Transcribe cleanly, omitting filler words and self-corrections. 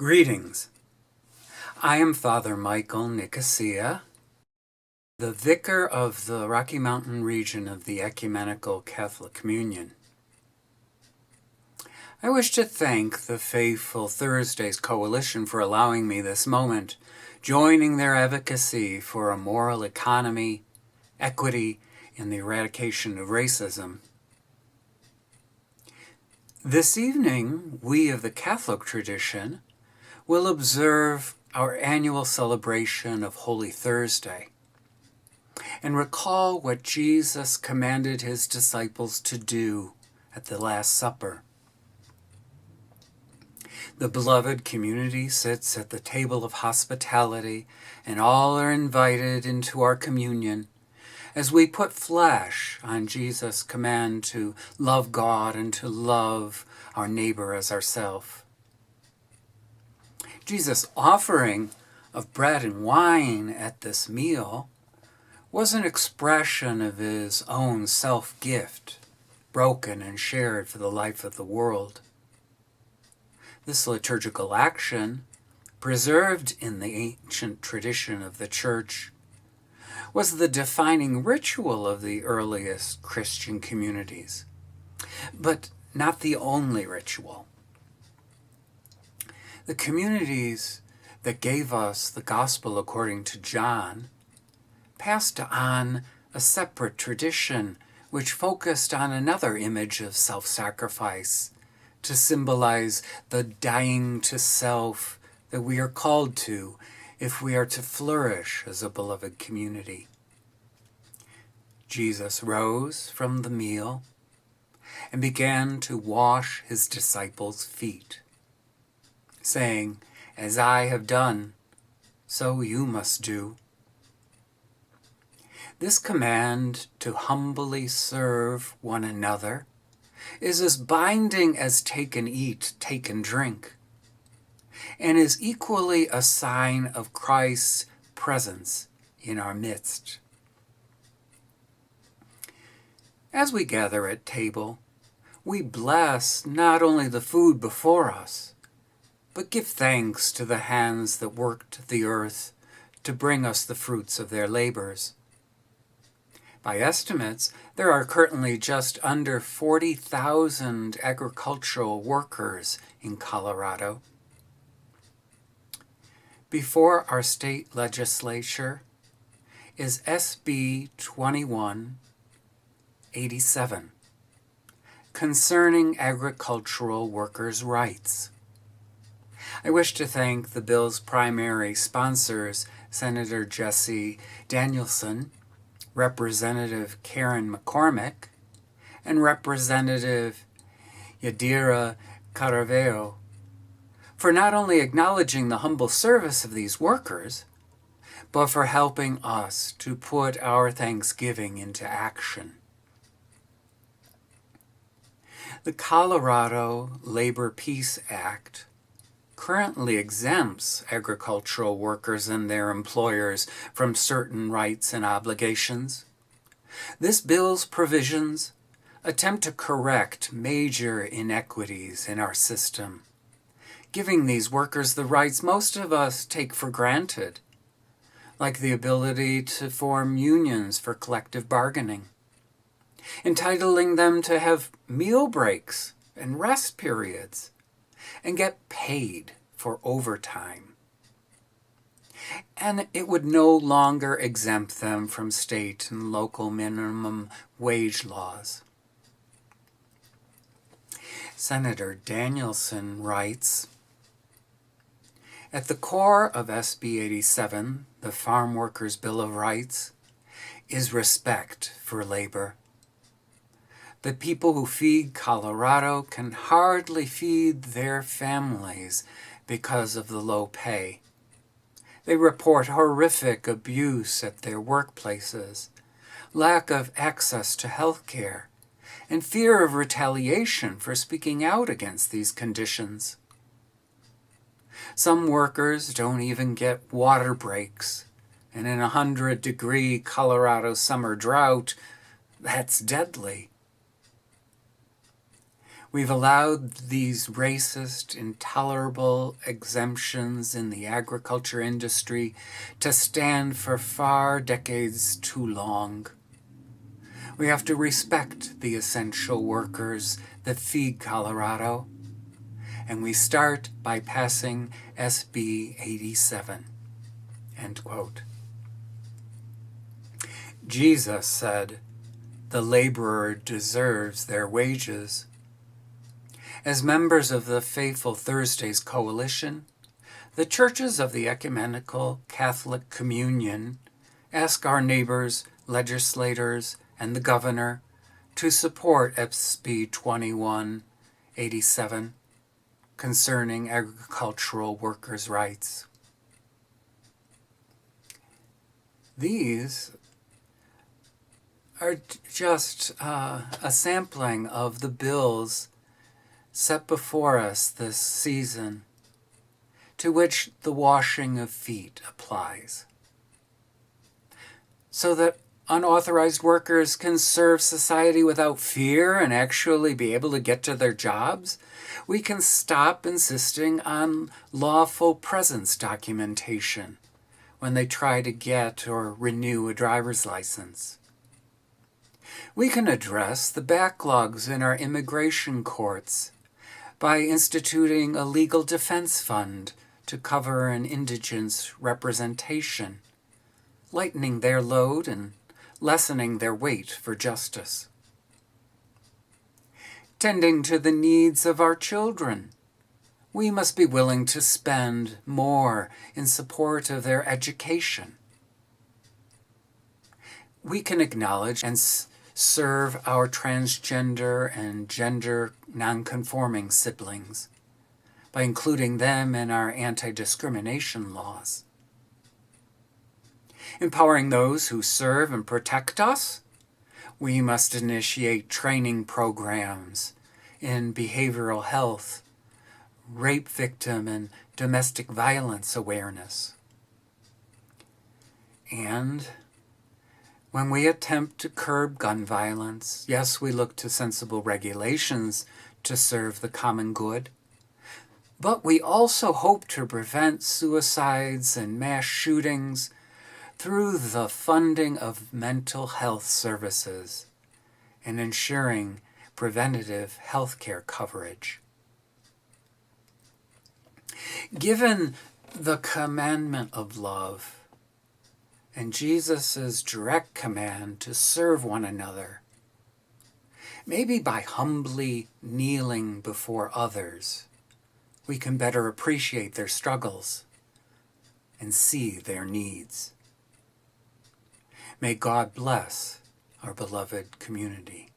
Greetings. I am Father Michael Nicosia, the Vicar of the Rocky Mountain region of the Ecumenical Catholic Communion. I wish to thank the Faithful Thursdays Coalition for allowing me this moment, joining their advocacy for a moral economy, equity, and the eradication of racism. This evening, we of the Catholic tradition will observe our annual celebration of Holy Thursday and recall what Jesus commanded his disciples to do at the Last Supper. The beloved community sits at the table of hospitality, and all are invited into our communion as we put flesh on Jesus' command to love God and to love our neighbor as ourselves. Jesus' offering of bread and wine at this meal was an expression of his own self-gift, broken and shared for the life of the world. This liturgical action, preserved in the ancient tradition of the Church, was the defining ritual of the earliest Christian communities, but not the only ritual. The communities that gave us the Gospel according to John passed on a separate tradition which focused on another image of self-sacrifice to symbolize the dying to self that we are called to if we are to flourish as a beloved community. Jesus rose from the meal and began to wash his disciples' feet, saying, "As I have done, so you must do." This command to humbly serve one another is as binding as take and eat, take and drink, and is equally a sign of Christ's presence in our midst. As we gather at table, we bless not only the food before us, but give thanks to the hands that worked the earth to bring us the fruits of their labors. By estimates, there are currently just under 40,000 agricultural workers in Colorado. Before our state legislature is SB 2187, concerning agricultural workers' rights. I wish to thank the bill's primary sponsors, Senator Jesse Danielson, Representative Karen McCormick, and Representative Yadira Caraveo, for not only acknowledging the humble service of these workers, but for helping us to put our thanksgiving into action. The Colorado Labor Peace Act currently exempts agricultural workers and their employers from certain rights and obligations. This bill's provisions attempt to correct major inequities in our system, giving these workers the rights most of us take for granted, like the ability to form unions for collective bargaining, entitling them to have meal breaks and rest periods, and get paid for overtime. And it would no longer exempt them from state and local minimum wage laws. Senator Danielson writes, "At the core of SB 87, the Farm Workers' Bill of Rights, is respect for labor. The people who feed Colorado can hardly feed their families because of the low pay. They report horrific abuse at their workplaces, lack of access to health care, and fear of retaliation for speaking out against these conditions. Some workers don't even get water breaks, and in a 100-degree Colorado summer drought, that's deadly. We've allowed these racist, intolerable exemptions in the agriculture industry to stand for far decades too long. We have to respect the essential workers that feed Colorado, and we start by passing SB 87. End quote. Jesus said, "The laborer deserves their wages." As members of the Faithful Thursdays Coalition, the churches of the Ecumenical Catholic Communion ask our neighbors, legislators, and the governor to support SB 2187 concerning agricultural workers' rights. These are just a sampling of the bills set before us this season, to which the washing of feet applies, so that unauthorized workers can serve society without fear and actually be able to get to their jobs. We can stop insisting on lawful presence documentation when they try to get or renew a driver's license. We can address the backlogs in our immigration courts by instituting a legal defense fund to cover an indigent's representation, lightening their load and lessening their weight for justice. Tending to the needs of our children, we must be willing to spend more in support of their education. We can acknowledge and serve our transgender and gender nonconforming siblings by including them in our anti-discrimination laws. Empowering those who serve and protect us, we must initiate training programs in behavioral health, rape victim and domestic violence awareness. And when we attempt to curb gun violence, yes, we look to sensible regulations to serve the common good, but we also hope to prevent suicides and mass shootings through the funding of mental health services and ensuring preventative health care coverage. Given the commandment of love and Jesus' direct command to serve one another, maybe by humbly kneeling before others, we can better appreciate their struggles and see their needs. May God bless our beloved community.